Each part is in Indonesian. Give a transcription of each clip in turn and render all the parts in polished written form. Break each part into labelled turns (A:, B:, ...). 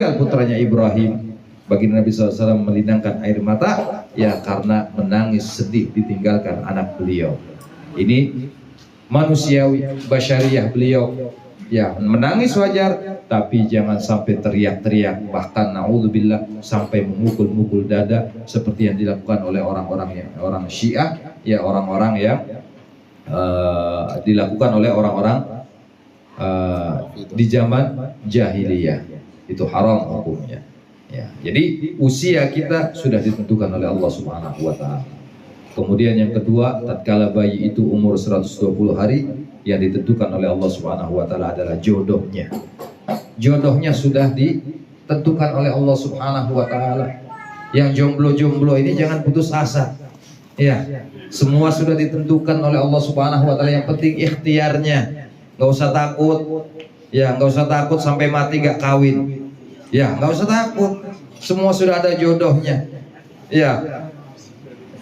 A: putranya Ibrahim, baginda Nabi SAW melindangkan air mata ya karena menangis sedih ditinggalkan anak beliau. Ini manusiawi, basyariah beliau ya, menangis wajar, tapi jangan sampai teriak-teriak, bahkan naudzubillah sampai memukul-mukul dada seperti yang dilakukan oleh orang Syiah ya, orang-orang yang dilakukan oleh orang-orang di zaman jahiliyah. Itu haram hukumnya ya. Jadi usia kita sudah ditentukan oleh Allah Subhanahu wa taala. Kemudian yang kedua, tatkala bayi itu umur 120 hari, yang ditentukan oleh Allah Subhanahu wa taala adalah jodohnya. Jodohnya sudah ditentukan oleh Allah Subhanahu wa taala. Yang jomblo-jomblo ini jangan putus asa. Ya, semua sudah ditentukan oleh Allah Subhanahu wa taala. Yang penting ikhtiarnya. Enggak usah takut. Ya, enggak usah takut sampai mati gak kawin. Ya, enggak usah takut. Semua sudah ada jodohnya. Ya.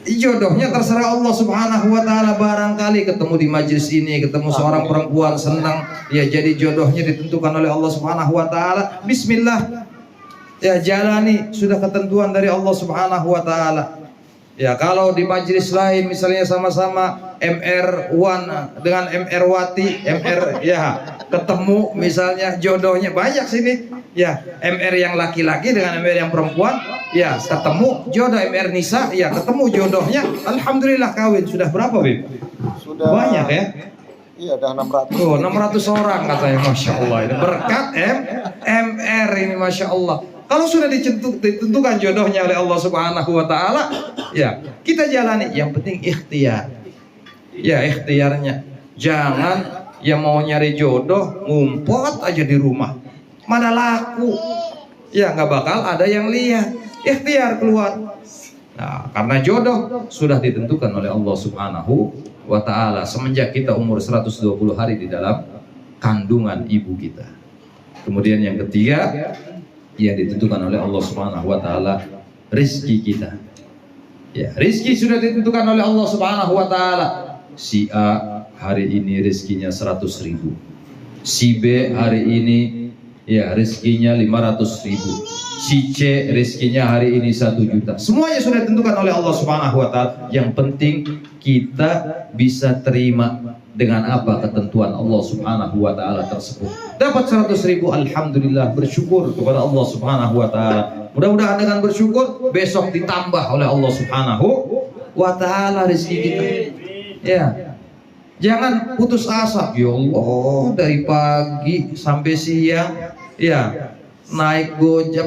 A: Jodohnya terserah Allah Subhanahu wa taala. Barangkali ketemu di majelis ini, ketemu seorang perempuan senang, ya jadi jodohnya ditentukan oleh Allah Subhanahu wa taala. Bismillah. Ya, jalani, sudah ketentuan dari Allah Subhanahu wa taala. Ya, kalau di majelis lain misalnya sama-sama MR1 dengan MR Wati, MR ya, ketemu misalnya jodohnya banyak sini. Ya, MR yang laki-laki dengan MR yang perempuan, ya ketemu jodoh MR Nisa, ya ketemu jodohnya. Alhamdulillah kawin. Sudah berapa, Bib?
B: Sudah
A: banyak ya?
B: Iya, udah 600.
A: Oh, 600 orang katanya, Masya Allah. Ini berkat MR ini, Masya Allah. Kalau sudah ditentukan jodohnya oleh Allah Subhanahu wa taala, ya kita jalani. Yang penting ikhtiar. Ya, ikhtiarnya. Jangan yang mau nyari jodoh ngumpet aja di rumah. Mana laku. Ya, nggak bakal ada yang lihat. Ikhtiar keluar. Nah, karena jodoh sudah ditentukan oleh Allah Subhanahu wa taala semenjak kita umur 120 hari di dalam kandungan ibu kita. Kemudian yang ketiga, yang ditentukan oleh Allah Subhanahu wa taala rizki kita. Ya, rizki sudah ditentukan oleh Allah Subhanahu wa taala. Si A hari ini rizkinya 100.000. Si B hari ini ya rizkinya 500.000. Si C rizkinya hari ini 1 juta. Semuanya sudah ditentukan oleh Allah Subhanahu wa taala. Yang penting kita bisa terima dengan apa ketentuan Allah Subhanahu wa taala tersebut. Dapat 100.000, alhamdulillah, bersyukur kepada Allah Subhanahu wa taala. Mudah-mudahan dengan bersyukur besok ditambah oleh Allah Subhanahu wa taala rezeki kita. Ya. Jangan putus asa. Ya Allah, dari pagi sampai siang ya naik Gojek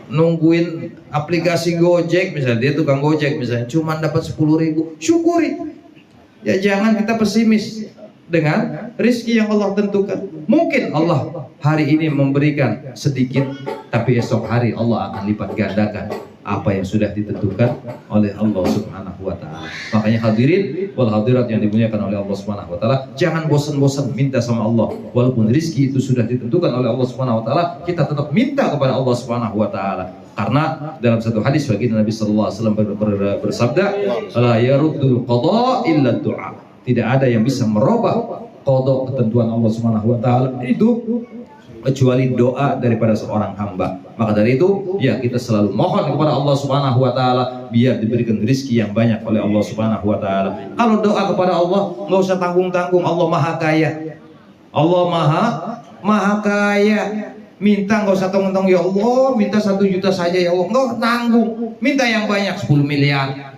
A: nungguin aplikasi Gojek misalnya, dia tukang Gojek misalnya, cuma dapat 10.000, syukuri. Ya, jangan kita pesimis dengan rezeki yang Allah tentukan. Mungkin Allah hari ini memberikan sedikit, tapi esok hari Allah akan lipat gandakan apa yang sudah ditentukan oleh Allah Subhanahu wa taala. Makanya hadirin wal hadirat yang dimuliakan oleh Allah Subhanahu wa taala, jangan bosan-bosan minta sama Allah. Walaupun rezeki itu sudah ditentukan oleh Allah Subhanahu wa taala, kita tetap minta kepada Allah Subhanahu wa taala. Karena dalam satu hadis baginda Nabi sallallahu alaihi wasallam bersabda, la yaruddul qada illa du'a. Tidak ada yang bisa merubah qada ketentuan Allah Subhanahu wa taala itu kecuali doa daripada seorang hamba. Maka dari itu, ya kita selalu mohon kepada Allah Subhanahu wa taala biar diberikan rezeki yang banyak oleh Allah Subhanahu wa taala. Kalau doa kepada Allah nggak usah tanggung-tanggung, Allah Maha Kaya. Allah Maha Kaya. Minta nggak usah tanggung-tanggung, ya Allah minta 1 juta saja ya Allah, nggak tanggung. Minta yang banyak, 10 miliar,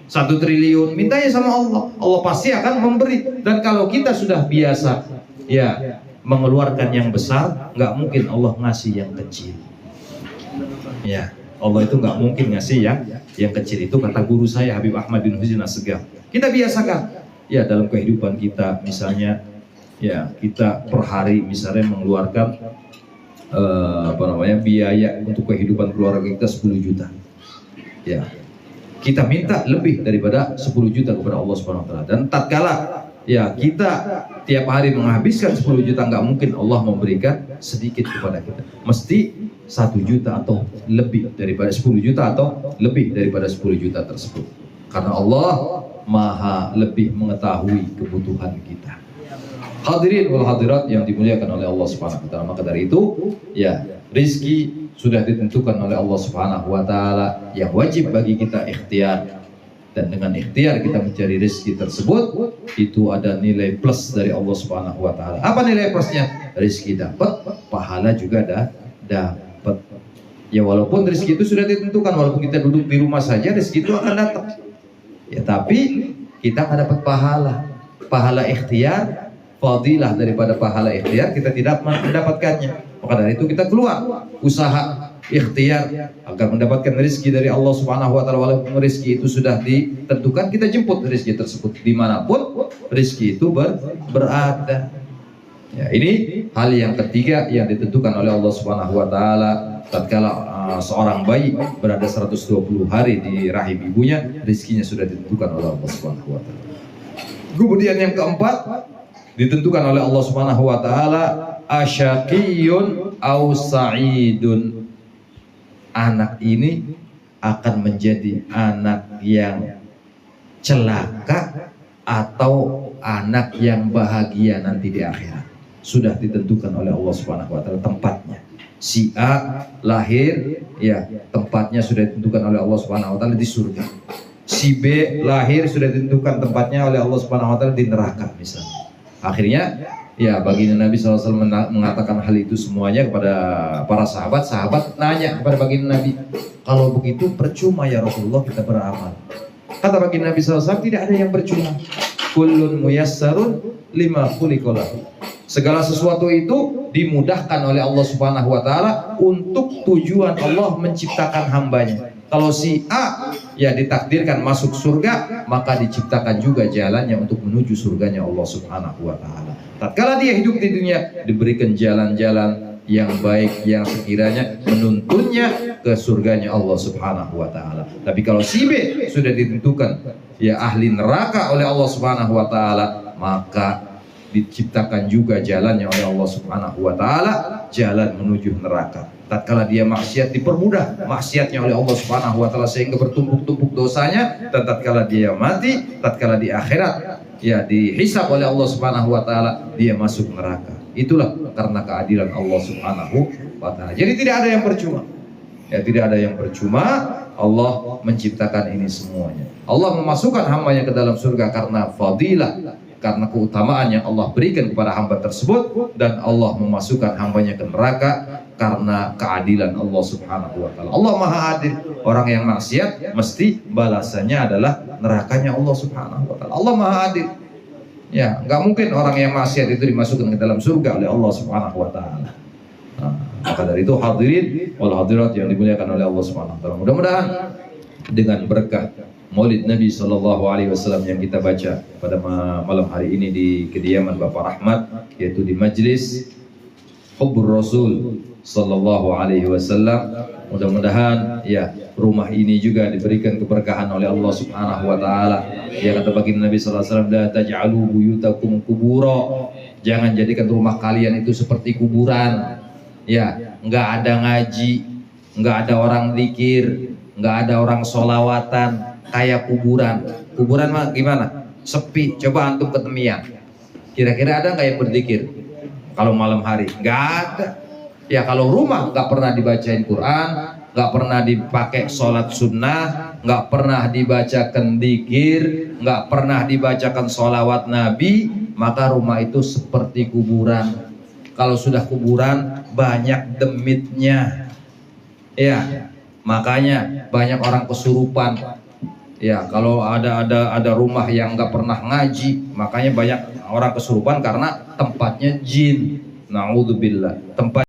A: 1 triliun, mintanya sama Allah. Allah pasti akan memberi. Dan kalau kita sudah biasa ya mengeluarkan yang besar, nggak mungkin Allah ngasih yang kecil. Ya, Allah itu nggak mungkin ngasih yang kecil. Itu kata guru saya Habib Ahmad bin Husain As-Segaf. Kita biasakan ya dalam kehidupan kita, misalnya ya kita per hari misalnya mengeluarkan biaya untuk kehidupan keluarga kita 10 juta. Ya, kita minta lebih daripada 10 juta kepada Allah Subhanahu wa taala. Dan tatkala ya kita tiap hari menghabiskan 10 juta, nggak mungkin Allah memberikan sedikit kepada kita. Mesti 1 juta atau lebih daripada 10 juta atau lebih daripada 10 juta tersebut. Karena Allah Maha lebih mengetahui kebutuhan kita. Hadirin wal hadirat yang dimuliakan oleh Allah Subhanahu wa taala. Maka dari itu, ya Rizki sudah ditentukan oleh Allah Subhanahu wa taala, yang wajib bagi kita ikhtiar. Dan dengan ikhtiar kita mencari rezeki tersebut, itu ada nilai plus dari Allah Subhanahu wa taala. Apa nilai plusnya? Rezeki dapat, pahala juga dapat. Ya walaupun rezeki itu sudah ditentukan, walaupun kita duduk di rumah saja rezeki itu akan datang. Ya tapi kita nggak dapat pahala ikhtiar, fadilah daripada pahala ikhtiar kita tidak mendapatkannya. Maka dari itu kita keluar usaha ikhtiar agar mendapatkan rezeki dari Allah Subhanahu wa taala. Walaupun rezeki itu sudah ditentukan, kita jemput rezeki tersebut dimanapun rezeki itu berada. Ya, ini hal yang ketiga yang ditentukan oleh Allah Subhanahu wa taala. Tatkala seorang bayi berada 120 hari di rahim ibunya, rezekinya sudah ditentukan oleh Allah Subhanahu wa taala. Kemudian yang keempat ditentukan oleh Allah Subhanahu wa taala, asyaqiyun au sa'idun. Anak ini akan menjadi anak yang celaka atau anak yang bahagia nanti di akhirat. Sudah ditentukan oleh Allah Subhanahu wa taala tempatnya. Si A lahir, ya tempatnya sudah ditentukan oleh Allah Subhanahu wa taala di surga. Si B lahir sudah ditentukan tempatnya oleh Allah Subhanahu wa taala di neraka misalnya. Akhirnya ya baginda Nabi SAW mengatakan hal itu semuanya kepada para sahabat. Sahabat nanya kepada baginda Nabi, kalau begitu percuma ya Rasulullah kita beramal. Kata baginda Nabi SAW, tidak ada yang percuma. Kullun muyassarun lima khuliqalahu. Segala sesuatu itu dimudahkan oleh Allah Subhanahu wa taala untuk tujuan Allah menciptakan hambanya. Kalau si A ya ditakdirkan masuk surga, maka diciptakan juga jalannya untuk menuju surganya Allah Subhanahu wa taala. Tatkala dia hidup di dunia, diberikan jalan-jalan yang baik yang sekiranya menuntunnya ke surganya Allah Subhanahu wa taala. Tapi kalau si B sudah ditentukan ya ahli neraka oleh Allah Subhanahu wa taala, maka diciptakan juga jalannya oleh Allah Subhanahu wa taala, jalan menuju neraka. Tatkala dia maksiat, dipermudah maksiatnya oleh Allah Subhanahu wa taala sehingga bertumpuk-tumpuk dosanya, dan tatkala dia mati, tatkala di akhirat ya dihisab oleh Allah Subhanahu wa taala, dia masuk neraka. Itulah karena keadilan Allah Subhanahu wa taala. Jadi tidak ada yang percuma. Ya tidak ada yang percuma. Allah menciptakan ini semuanya. Allah memasukkan hambanya ke dalam surga karena fadilah, karena keutamaan yang Allah berikan kepada hamba tersebut, dan Allah memasukkan hambanya ke neraka karena keadilan Allah Subhanahu wa taala. Allah Maha Adil. Orang yang maksiat mesti balasannya adalah nerakanya Allah Subhanahu wa taala. Allah Maha Adil. Ya, nggak mungkin orang yang maksiat itu dimasukkan ke dalam surga oleh Allah Subhanahu wa taala. Nah, maka dari itu hadirin wal hadirat yang dimuliakan oleh Allah Subhanahu wa taala. Mudah-mudahan dengan berkah Maulid Nabi Sallallahu Alaihi Wasallam yang kita baca pada malam hari ini di kediaman Bapak Rahmat, yaitu di Majlis Hubbur Rasul Sallallahu Alaihi Wasallam, mudah-mudahan ya rumah ini juga diberikan keberkahan oleh Allah Subhanahu Wa Taala. Ya kata baginda Nabi Sallallahu Alaihi Wasallam, la taj'alu buyutakum kubura. Jangan jadikan rumah kalian itu seperti kuburan. Ya, nggak ada ngaji, nggak ada orang zikir, nggak ada orang sholawatan. Kayak kuburan. Kuburan mah gimana? Sepi. Coba antum ketemian. Kira-kira ada nggak yang berzikir kalau malam hari? Nggak ada. Ya kalau rumah nggak pernah dibacain Quran, nggak pernah dipakai sholat sunnah, nggak pernah dibacakan dzikir, nggak pernah dibacakan sholawat Nabi, maka rumah itu seperti kuburan. Kalau sudah kuburan banyak demitnya. Ya, makanya banyak orang kesurupan. Ya, kalau ada rumah yang nggak pernah ngaji, makanya banyak orang kesurupan karena tempatnya jin. Naudzubillah. Tempat